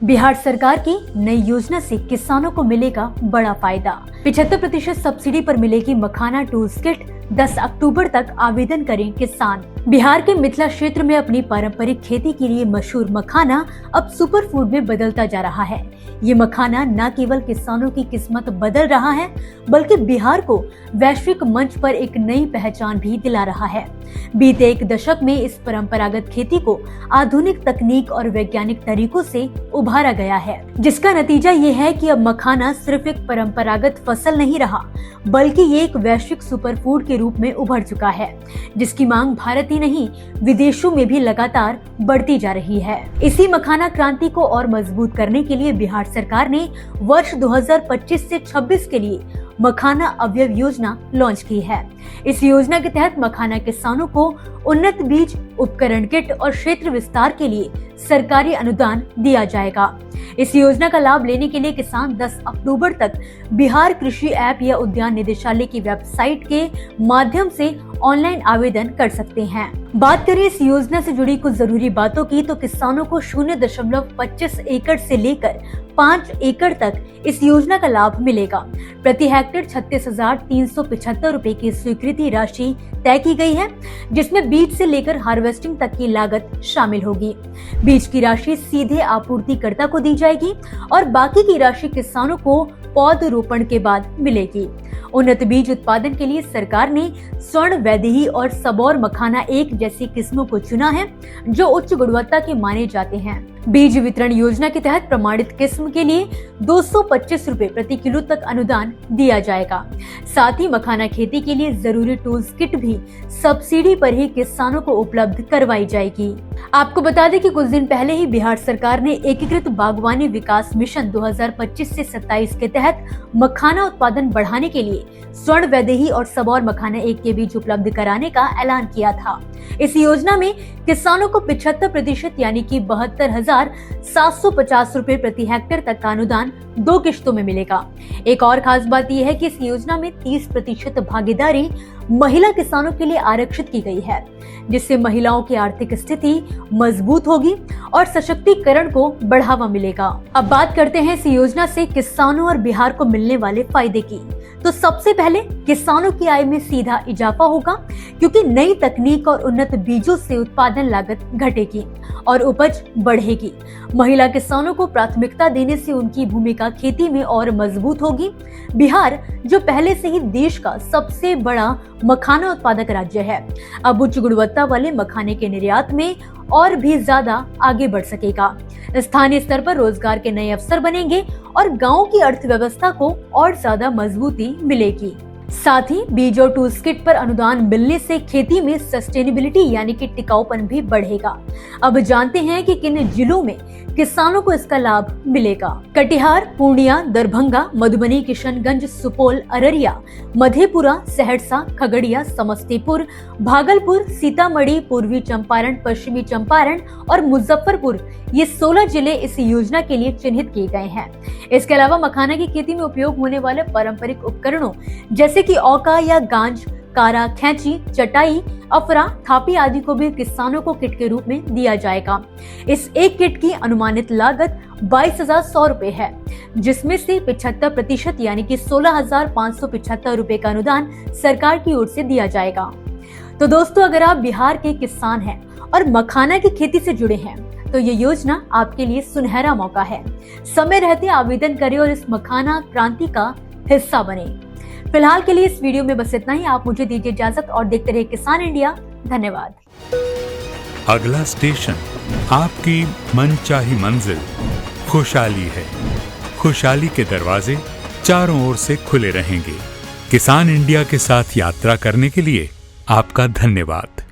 बिहार सरकार की नई योजना से किसानों को मिलेगा बड़ा फायदा। 75% सब्सिडी पर मिलेगी मखाना टूल्स किट। 10 अक्टूबर तक आवेदन करें किसान। बिहार के मिथिला क्षेत्र में अपनी पारंपरिक खेती के लिए मशहूर मखाना अब सुपर फूड में बदलता जा रहा है। ये मखाना न केवल किसानों की किस्मत बदल रहा है, बल्कि बिहार को वैश्विक मंच पर एक नई पहचान भी दिला रहा है। बीते एक दशक में इस परंपरागत खेती को आधुनिक तकनीक और वैज्ञानिक तरीकों से उभारा गया है, जिसका नतीजा ये है कि अब मखाना सिर्फ एक परंपरागत फसल नहीं रहा, बल्कि ये एक वैश्विक सुपरफूड के रूप में उभर चुका है, जिसकी मांग भारत ही नहीं विदेशों में भी लगातार बढ़ती जा रही है। इसी मखाना क्रांति को और मजबूत करने के लिए बिहार सरकार ने वर्ष 2025 से 26 के लिए मखाना अवयव योजना लॉन्च की है। इस योजना के तहत मखाना किसानों को उन्नत बीज, उपकरण किट और क्षेत्र विस्तार के लिए सरकारी अनुदान दिया जाएगा। इस योजना का लाभ लेने के लिए किसान 10 अक्टूबर तक बिहार कृषि ऐप या उद्यान निदेशालय की वेबसाइट के माध्यम से ऑनलाइन आवेदन कर सकते हैं। बात करें इस योजना से जुड़ी कुछ जरूरी बातों की, तो किसानों को 0.25 एकड़ से लेकर 5 एकड़ तक इस योजना का लाभ मिलेगा। प्रति हेक्टेयर 36,375 रुपए की स्वीकृति राशि तय की गई है, जिसमें बीज से लेकर हार्वेस्टिंग तक की लागत शामिल होगी। बीज की राशि सीधे आपूर्तिकर्ता को दी जाएगी और बाकी की राशि किसानों को पौधरोपण के बाद मिलेगी। उन्नत बीज उत्पादन के लिए सरकार ने स्वर्ण, वैदेही और सबौर मखाना एक जैसी किस्मों को चुना है, जो उच्च गुणवत्ता के माने जाते हैं। बीज वितरण योजना के तहत प्रमाणित किस्म के लिए 225 रुपए प्रति किलो तक अनुदान दिया जाएगा। साथ ही मखाना खेती के लिए जरूरी टूल्स किट भी सब्सिडी पर ही किसानों को उपलब्ध करवाई जाएगी। आपको बता दें कि कुछ दिन पहले ही बिहार सरकार ने एकीकृत बागवानी विकास मिशन 2025 से 27 के तहत मखाना उत्पादन बढ़ाने के लिए स्वर्ण, वैदेही और सबौर मखाना एक के बीज उपलब्ध कराने का ऐलान किया था। इस योजना में किसानों को 75% यानी कि 72,750 रुपए प्रति हेक्टेयर तक का अनुदान 2 किश्तों में मिलेगा। एक और खास बात यह है कि इस योजना में 30% भागीदारी महिला किसानों के लिए आरक्षित की गई है, जिससे महिलाओं की आर्थिक स्थिति मजबूत होगी और सशक्तिकरण को बढ़ावा मिलेगा। अब बात करते हैं इस योजना से किसानों और बिहार को मिलने वाले फायदे की। तो सबसे पहले किसानों की आय में सीधा इजाफा होगा, क्योंकि नई तकनीक और उन्नत बीजों से उत्पादन लागत घटेगी और उपज बढ़ेगी। महिला किसानों को प्राथमिकता देने से उनकी भूमिका खेती में और मजबूत होगी। बिहार, जो पहले से ही देश का सबसे बड़ा मखाना उत्पादक राज्य है, अब उच्च गुणवत्ता वाले मखाने के निर्यात में और भी ज्यादा आगे बढ़ सकेगा। स्थानीय स्तर पर रोजगार के नए अवसर बनेंगे और गांवों की अर्थव्यवस्था को और ज्यादा मजबूती मिलेगी। साथ ही बीज और टूल्स किट पर अनुदान मिलने से खेती में सस्टेनेबिलिटी यानी कि टिकाऊपन भी बढ़ेगा। अब जानते हैं कि किन जिलों में किसानों को इसका लाभ मिलेगा। कटिहार, पूर्णिया, दरभंगा, मधुबनी, किशनगंज, सुपौल, अररिया, मधेपुरा, सहरसा, खगड़िया, समस्तीपुर, भागलपुर, सीतामढ़ी, पूर्वी चंपारण, पश्चिमी चंपारण और मुजफ्फरपुर, ये 16 जिले इस योजना के लिए चिन्हित किए गए हैं। इसके अलावा मखाना की खेती में उपयोग होने वाले पारंपरिक उपकरणों जैसे कि औका या गांज, कारा, खैंची, चटाई, अफरा, थापी आदि को भी किसानों को किट के रूप में दिया जाएगा। इस एक किट की अनुमानित लागत 22,100 रुपए है, जिसमें से 75% यानी कि 16,575 रुपए का अनुदान सरकार की ओर से दिया जाएगा। तो दोस्तों, अगर आप बिहार के किसान हैं और मखाना की खेती से जुड़े हैं, तो ये योजना आपके लिए सुनहरा मौका है। समय रहते आवेदन करें और इस मखाना क्रांति का हिस्सा बने। फिलहाल के लिए इस वीडियो में बस इतना ही। आप मुझे दीजिए इजाजत और देखते रहिए किसान इंडिया। धन्यवाद। अगला स्टेशन आपकी मनचाही मंजिल खुशहाली है। खुशहाली के दरवाजे चारों ओर से खुले रहेंगे। किसान इंडिया के साथ यात्रा करने के लिए आपका धन्यवाद।